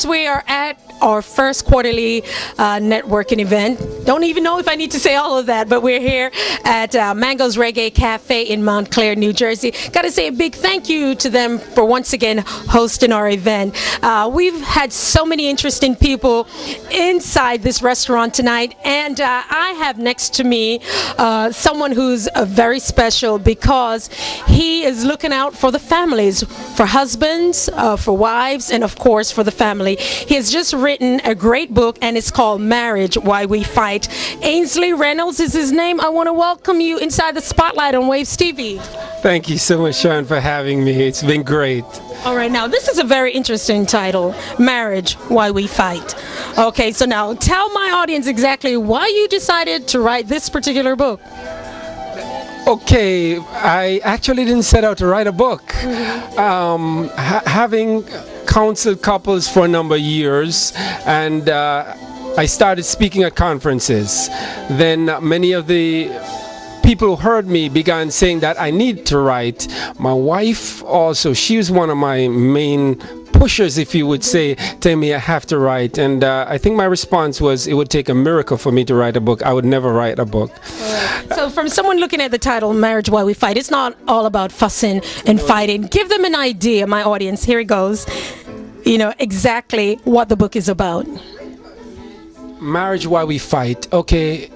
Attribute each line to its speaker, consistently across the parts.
Speaker 1: We are at our first quarterly networking event. Don't even know if I need to say all of that, but we're here at Mango's Reggae Cafe in Montclair, New Jersey. Got to say a big thank you to them for once again hosting our event. We've had so many interesting people inside this restaurant tonight, and I have next to me someone who's very special because he is looking out for the families, for husbands, for wives, and of course for the family. He has just written a great book, and it's called Marriage, Why We Fight. Ainsley Reynolds is his name. I want to welcome you inside the spotlight on Waves TV.
Speaker 2: Thank you so much, Sharon, for having me. It's been great.
Speaker 1: All right, now this is a very interesting title, Marriage, Why We Fight. Okay, so now tell my audience exactly why you decided to write this particular book.
Speaker 2: Okay, I actually didn't set out to write a book. Having counseled couples for a number of years, and I started speaking at conferences. Then many of the people who heard me began saying that I need to write. My wife also, she was one of my main pushers, if you would say, telling me I have to write. And I think my response was it would take a miracle for me to write a book. I would never write a book.
Speaker 1: So from someone looking at the title, Marriage, Why We Fight, it's not all about fussing and fighting. Give them an idea, my audience. Here it goes. You know, exactly what the book is about.
Speaker 2: Marriage, Why We Fight. Okay,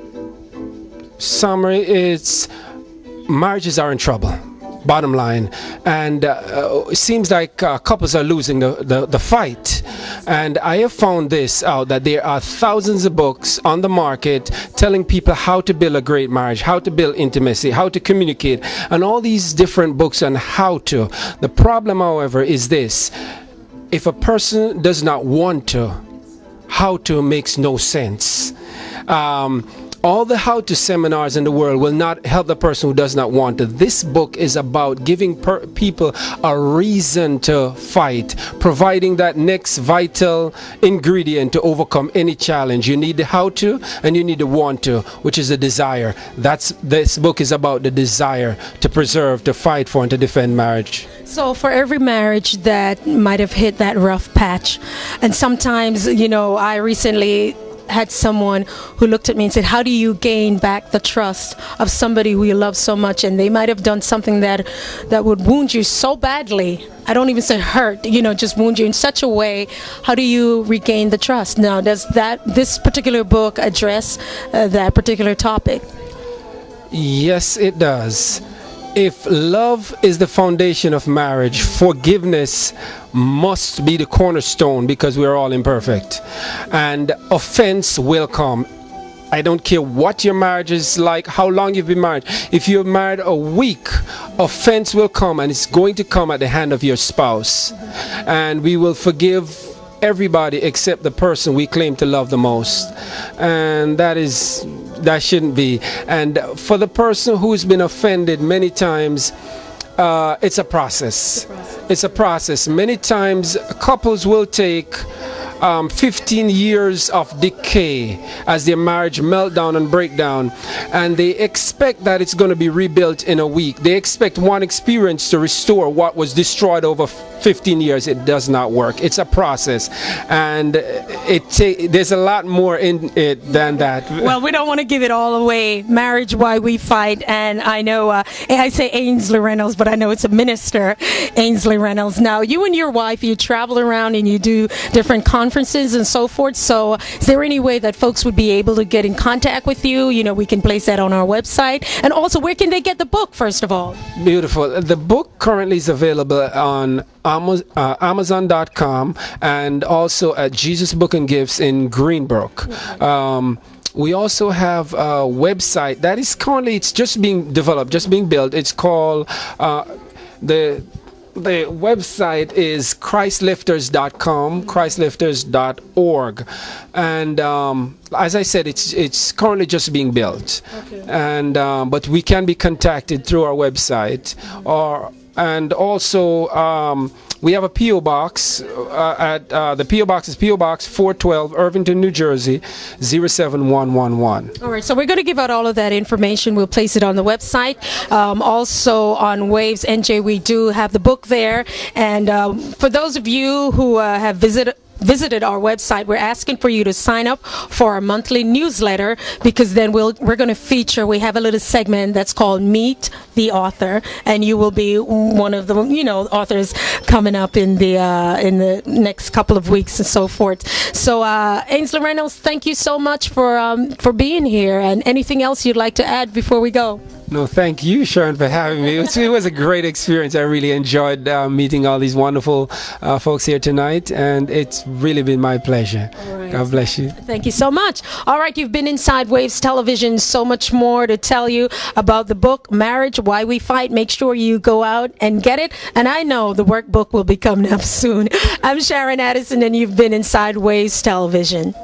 Speaker 2: summary, it's marriages are in trouble. Bottom line, and it seems like couples are losing the fight. And I have found this out, that there are thousands of books on the market telling people how to build a great marriage, how to build intimacy, how to communicate, and all these different books on how to. The problem, however, is this: if a person does not want to, how to makes no sense. All the how-to seminars in the world will not help the person who does not want to. This book is about giving people a reason to fight, providing that next vital ingredient to overcome any challenge. You need the how-to and you need the want-to, which is the desire. This book is about the desire to preserve, to fight for, and to defend marriage.
Speaker 1: So for every marriage that might have hit that rough patch, and sometimes, you know, I recently had someone who looked at me and said, how do you gain back the trust of somebody who you love so much, and they might have done something that would wound you so badly, I don't even say hurt, you know, just wound you in such a way. How do you regain the trust? Now, does this particular book address that particular topic?
Speaker 2: Yes, it does. If love is the foundation of marriage, forgiveness must be the cornerstone, because we are all imperfect. And offense will come. I don't care what your marriage is like, how long you've been married. If you're married a week, offense will come, and it's going to come at the hand of your spouse. And we will forgive everybody except the person we claim to love the most. And that shouldn't be. And for the person who's been offended many times, it's a process. It's a process. Many times couples will take 15 years of decay as their marriage meltdown and breakdown, and they expect that it's going to be rebuilt in a week. They expect one experience to restore what was destroyed over 15 years. It does not work. It's a process, and there's a lot more in it than that.
Speaker 1: Well, we don't want to give it all away. Marriage, Why We Fight. And I know I say Ainsley Reynolds, but I know it's a minister, Ainsley Reynolds. Now, you and your wife, you travel around and you do different conferences and so forth. So is there any way that folks would be able to get in contact with you? You know, we can place that on our website. And also, where can they get the book, first of all? Beautiful.
Speaker 2: The book currently is available on Amazon.com, and also at Jesus Book and Gifts in Greenbrook. We also have a website that is currently, it's just being developed, just being built. It's called the website is christlifters.com, christlifters.org, and as I said, it's currently just being built. Okay. And but we can be contacted through our website, and also we have a P.O. Box the P.O. Box is P.O. Box 412, Irvington, New Jersey, 07111.
Speaker 1: All right, so we're going to give out all of that information. We'll place it on the website. Also on Waves NJ, we do have the book there. And for those of you who have visited visited our website, we're asking for you to sign up for our monthly newsletter, because then we're going to feature, we have a little segment that's called Meet the Author, and you will be one of the authors coming up in the next couple of weeks and so forth. So Ainsley Reynolds, thank you so much for being here, and anything else you'd like to add before we go?
Speaker 2: No, thank you, Sharon, for having me. It was a great experience. I really enjoyed meeting all these wonderful folks here tonight, and it's really been my pleasure. Right. God bless you.
Speaker 1: Thank you so much. All right, you've been inside Waves Television. So much more to tell you about the book, Marriage, Why We Fight. Make sure you go out and get it. And I know the workbook will be coming up soon. I'm Sharon Addison, and you've been inside Waves Television.